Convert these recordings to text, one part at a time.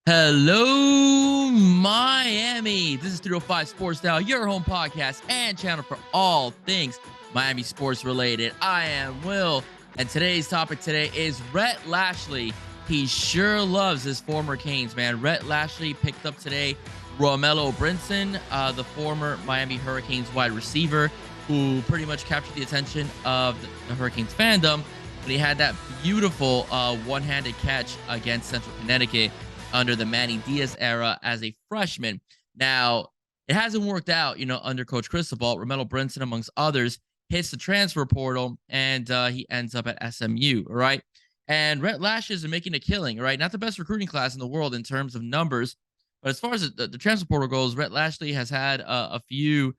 Hello, Miami. This is 305 Sports Now, your home podcast and channel for all things Miami sports related. I am Will, and today's topic today is Rhett Lashlee. He sure loves his former Canes, man. Rhett Lashlee picked up today Romelo Brinson, the former Miami Hurricanes wide receiver, who pretty much captured the attention of the Hurricanes fandom when he had that beautiful one-handed catch against Central Connecticut under the Manny Diaz era as a freshman. Now, it hasn't worked out, under Coach Cristobal. Romelo Brinson, amongst others, hits the transfer portal, and he ends up at SMU, all right? And Rhett Lashlee is making a killing, all right? Not the best recruiting class in the world in terms of numbers, but as far as the transfer portal goes, Rhett Lashlee has had a few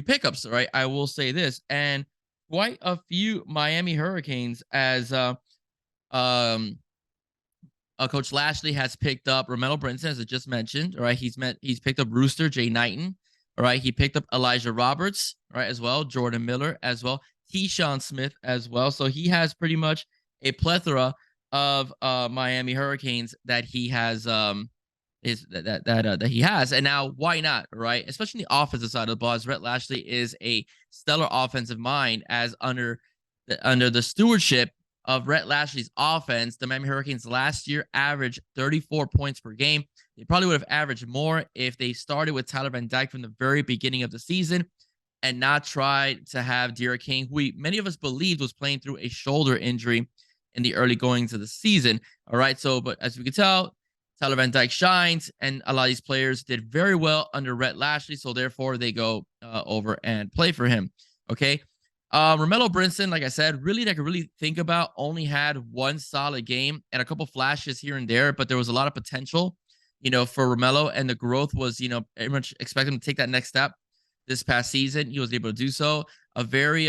pickups, right? I will say this, and quite a few Miami Hurricanes as um Coach Lashlee has picked up Romelo Brinson, as I just mentioned. All right, he's picked up Rooster Jay Knighton. All right, he picked up Elijah Roberts, right, as well. Jordan Miller as well. Keyshawn Smith as well. So he has pretty much a plethora of Miami Hurricanes that he has that he has. And now why not? Right, especially the offensive side of the ball. As Rhett Lashlee is a stellar offensive mind, as under the stewardship of Rhett Lashlee's offense, the Miami Hurricanes last year averaged 34 points per game. They probably would have averaged more if they started with Tyler Van Dyke from the very beginning of the season and not tried to have Derek King, who many of us believed was playing through a shoulder injury in the early goings of the season. All right, so but as we could tell, Tyler Van Dyke shines, and a lot of these players did very well under Rhett Lashlee, so therefore they go over and play for him. Okay. Romelo Brinson, like I said, really that I could really think about, only had one solid game and a couple flashes here and there, but there was a lot of potential, for Romelo, and the growth was, very much expect him to take that next step this past season. He was able to do so. A very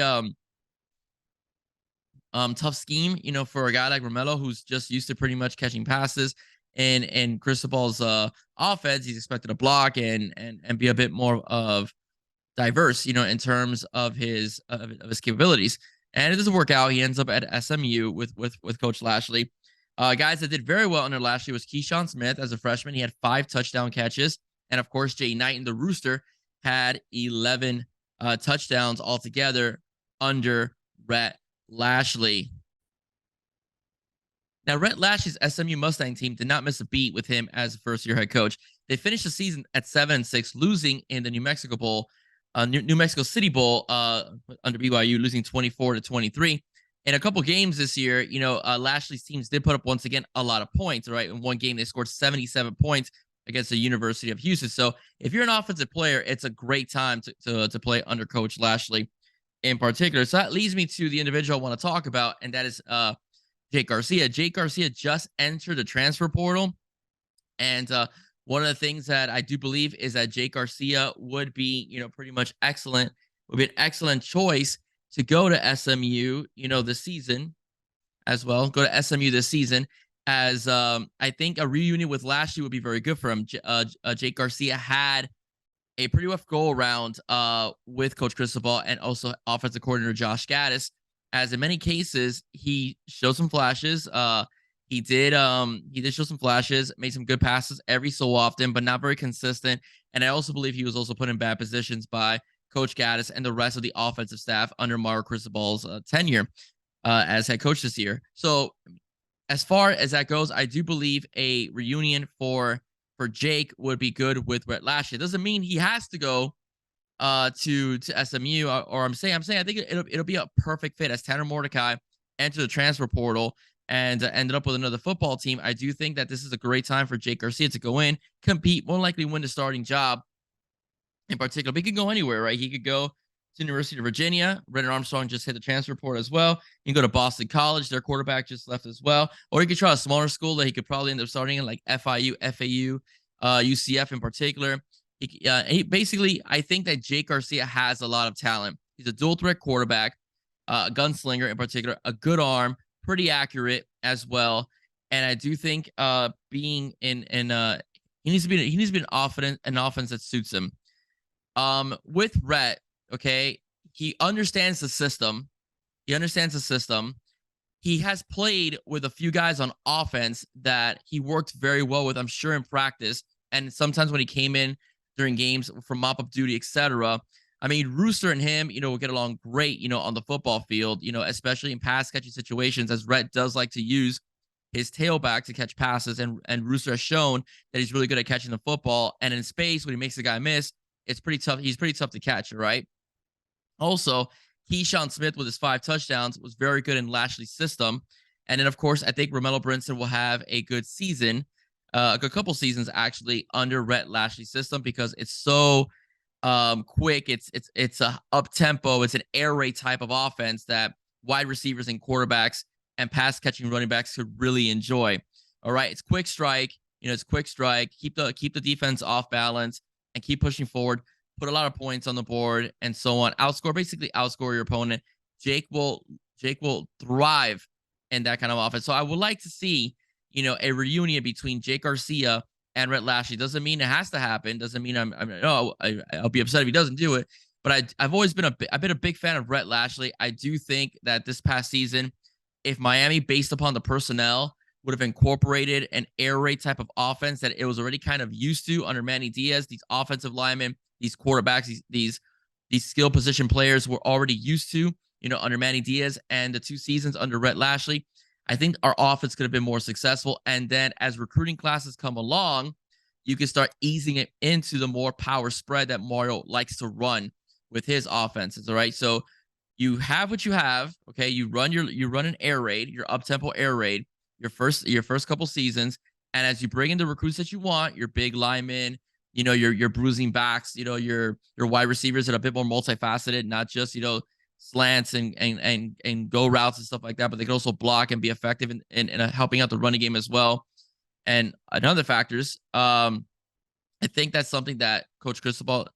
tough scheme, for a guy like Romelo, who's just used to pretty much catching passes. And Cristobal's offense, he's expected to block and be a bit more of diverse, in terms of his capabilities. And it doesn't work out. He ends up at SMU with Coach Lashlee. Guys that did very well under Lashlee was Keyshawn Smith as a freshman. He had 5 touchdown catches, and of course Jay Knighton, the Rooster, had 11 touchdowns altogether under Rhett Lashlee. Now, Rhett Lashlee's SMU Mustang team did not miss a beat with him as a first-year head coach. They finished the season at 7-6, losing in the New Mexico Bowl. New Mexico City Bowl under BYU, losing 24-23. In a couple games this year, Lashlee's teams did put up once again a lot of points. Right, in one game they scored 77 points against the University of Houston. So if you're an offensive player, it's a great time to play under Coach Lashlee in particular. So that leads me to the individual I want to talk about, and that is Jake Garcia. Jake Garcia just entered the transfer portal, and one of the things that I do believe is that Jake Garcia would be, pretty much excellent, would be an excellent choice to go to SMU, this season as well. Go to SMU this season, as I think a reunion with Lashlee would be very good for him. Jake Garcia had a pretty rough go around with Coach Cristobal and also offensive coordinator Josh Gaddis, as in many cases he showed some flashes. He did show some flashes, made some good passes every so often, but not very consistent. And I also believe he was also put in bad positions by Coach Gaddis and the rest of the offensive staff under Mario Cristobal's tenure as head coach this year. So as far as that goes, I do believe a reunion for Jake would be good with Rhett Lashlee. It doesn't mean he has to go to SMU, or I'm saying I think it'll be a perfect fit as Tanner Mordecai entered the transfer portal and ended up with another football team. I do think that this is a great time for Jake Garcia to go in, compete, more likely win the starting job in particular. But he could go anywhere, right? He could go to University of Virginia. Brennan Armstrong just hit the transfer portal as well. He can go to Boston College. Their quarterback just left as well. Or he could try a smaller school that he could probably end up starting in, like FIU, FAU, UCF in particular. He basically, I think that Jake Garcia has a lot of talent. He's a dual threat quarterback, a gunslinger in particular, a good arm, pretty accurate as well. And I do think being in he needs to be an offense that suits him. With Rhett, okay, he understands the system. he has played with a few guys on offense that he worked very well with, I'm sure, in practice. And sometimes when he came in during games for mop-up duty, etc. I mean, Rooster and him, will get along great, on the football field, especially in pass catching situations, as Rhett does like to use his tailback to catch passes. And Rooster has shown that he's really good at catching the football. And in space, when he makes the guy miss, it's pretty tough. He's pretty tough to catch, right? Also, Keyshawn Smith with his 5 touchdowns was very good in Lashlee's system. And then, of course, I think Romello Brinson will have a good season, a good couple seasons actually under Rhett Lashlee's system because it's so quick. It's a up tempo. It's an air raid type of offense that wide receivers and quarterbacks and pass catching running backs could really enjoy. All right, it's quick strike. It's quick strike. Keep the defense off balance and keep pushing forward. Put a lot of points on the board and so on. Basically outscore your opponent. Jake will thrive in that kind of offense. So I would like to see, a reunion between Jake Garcia and Rhett Lashlee. Doesn't mean it has to happen. Doesn't mean I'll be upset if he doesn't do it. But I've always been a big fan of Rhett Lashlee. I do think that this past season, if Miami, based upon the personnel, would have incorporated an air raid type of offense that it was already kind of used to under Manny Diaz, these offensive linemen, these quarterbacks, these skill position players were already used to, under Manny Diaz and the 2 seasons under Rhett Lashlee. I think our offense could have been more successful. And then as recruiting classes come along, you can start easing it into the more power spread that Mario likes to run with his offenses. All right. So you have what you have. Okay. You run an air raid, your up tempo air raid, your first couple seasons. And as you bring in the recruits that you want, your big linemen, your bruising backs, your wide receivers that are a bit more multifaceted, not just, slants and go routes and stuff like that, but they can also block and be effective in helping out the running game as well. And another factors, I think that's something that Coach Cristobal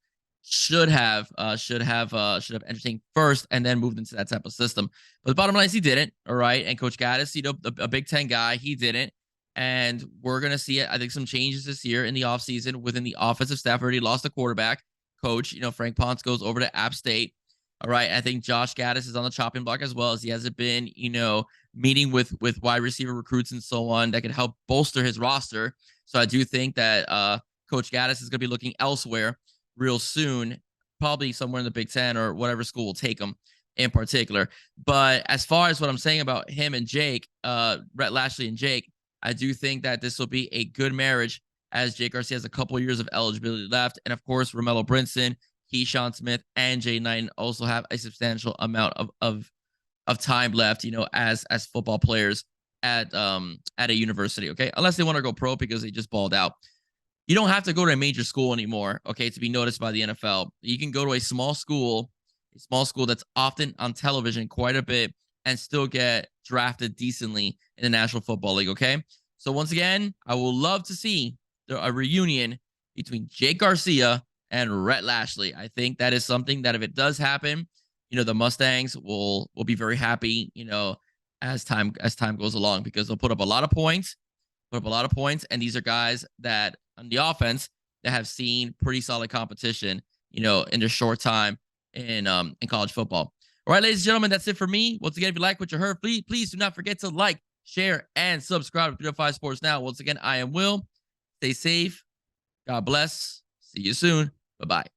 should have entertained first and then moved into that type of system. But the bottom line is he didn't. All right. And Coach Gaddis, a Big Ten guy, he didn't. And we're going to see, I think, some changes this year in the offseason within the offensive staff. Already lost a quarterback coach. Frank Ponce goes over to App State. All right. I think Josh Gaddis is on the chopping block as well, as he hasn't been, meeting with wide receiver recruits and so on that can help bolster his roster. So I do think that Coach Gaddis is going to be looking elsewhere real soon, probably somewhere in the Big Ten or whatever school will take him in particular. But as far as what I'm saying about him and Jake, Rhett Lashlee and Jake, I do think that this will be a good marriage as Jake Garcia has a couple of years of eligibility left. And of course, Romello Brinson, Keyshawn Smith, and Jay Knighton also have a substantial amount of time left, as football players at a university. Okay. Unless they want to go pro because they just balled out. You don't have to go to a major school anymore, okay, to be noticed by the NFL. You can go to a small school that's often on television quite a bit and still get drafted decently in the National Football League, okay? So once again, I will love to see a reunion between Jake Garcia and Rhett Lashlee. I think that is something that if it does happen, the Mustangs will be very happy, as time goes along, because they'll put up a lot of points, and these are guys that on the offense that have seen pretty solid competition, in their short time in college football. All right, ladies and gentlemen, that's it for me. Once again, if you like what you heard, please do not forget to like, share, and subscribe to 305 Sports Now. Once again, I am Will. Stay safe. God bless. See you soon. Bye-bye.